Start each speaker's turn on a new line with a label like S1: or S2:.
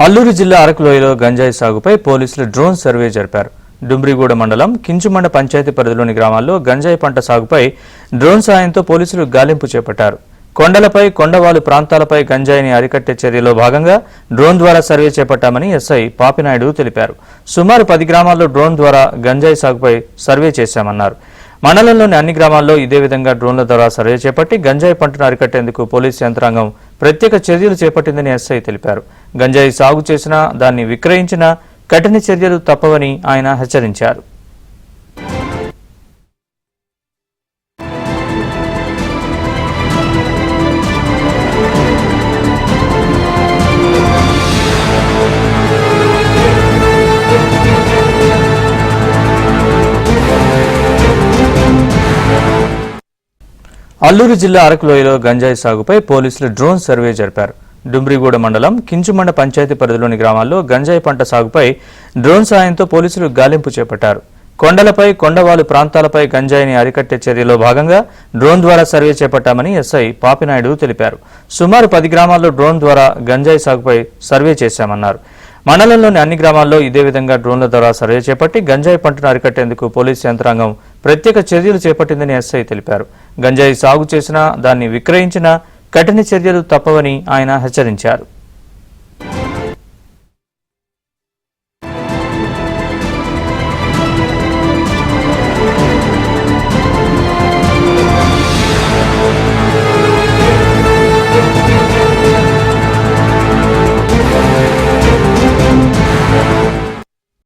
S1: అల్లూరు జిల్లా అరకులోయలో గంజాయి సాగుపై పోలీసులు డ్రోన్ సర్వే జరిపారు. డుమ్రిగూడ మండలం కించుమండ పంచాయతీ పరిధిలోని గ్రామాల్లో గంజాయి పంట సాగుపై డ్రోన్ సాయంతో పోలీసులు గాలింపు చేపట్టారు. కొండలపై కొండవాలు ప్రాంతాలపై గంజాయిని అరికట్టే చర్యలో భాగంగా డ్రోన్ ద్వారా సర్వే చేపట్టామని ఎస్ఐ పాపినాయుడు తెలిపారు. సుమారు 10 గ్రామాల్లో డ్రోన్ ద్వారా గంజాయి సాగుపై సర్వే చేశామన్నారు. మండలంలోని అన్ని గ్రామాల్లో ఇదే విధంగా డ్రోన్ల ద్వారా సర్వే చేపట్టి గంజాయి పంటను అరికట్టేందుకు పోలీసు యంత్రాంగం ప్రత్యేక చర్యలు చేపట్టిందని ఎస్ఐ తెలిపారు. గంజాయి సాగు చేసినా దాన్ని విక్రయించినా కఠిన చర్యలు తప్పవని ఆయన హెచ్చరించారు. అల్లూరు జిల్లా అరకులోయలో గంజాయి సాగుపై పోలీసులు డ్రోన్ సర్వే జరిపారు. డుమ్రిగూడ మండలం కించుమండ పంచాయతీ పరిధిలోని గ్రామాల్లో గంజాయి పంట సాగుపై డ్రోన్ సాయంతో పోలీసులు గాలింపు చేపట్టారు. కొండలపై కొండవాలు ప్రాంతాలపై గంజాయిని అరికట్టే చర్యలో భాగంగా డ్రోన్ ద్వారా సర్వే చేపట్టామని ఎస్ఐ పాపినాయుడు తెలిపారు. సుమారు 10 గ్రామాల్లో డ్రోన్ ద్వారా గంజాయి సాగుపై సర్వే చేశామన్నారు. మండలంలోని అన్ని గ్రామాల్లో ఇదే విధంగా డ్రోన్ల ద్వారా సర్వే చేపట్టి గంజాయి పంటను అరికట్టేందుకు పోలీసు యంత్రాంగం ప్రత్యేక చర్యలు చేపట్టిందని ఎస్ఐ తెలిపారు. గంజాయి సాగు చేసినా దాన్ని విక్రయించినా కఠిన చర్యలు తప్పవని ఆయన హెచ్చరించారు.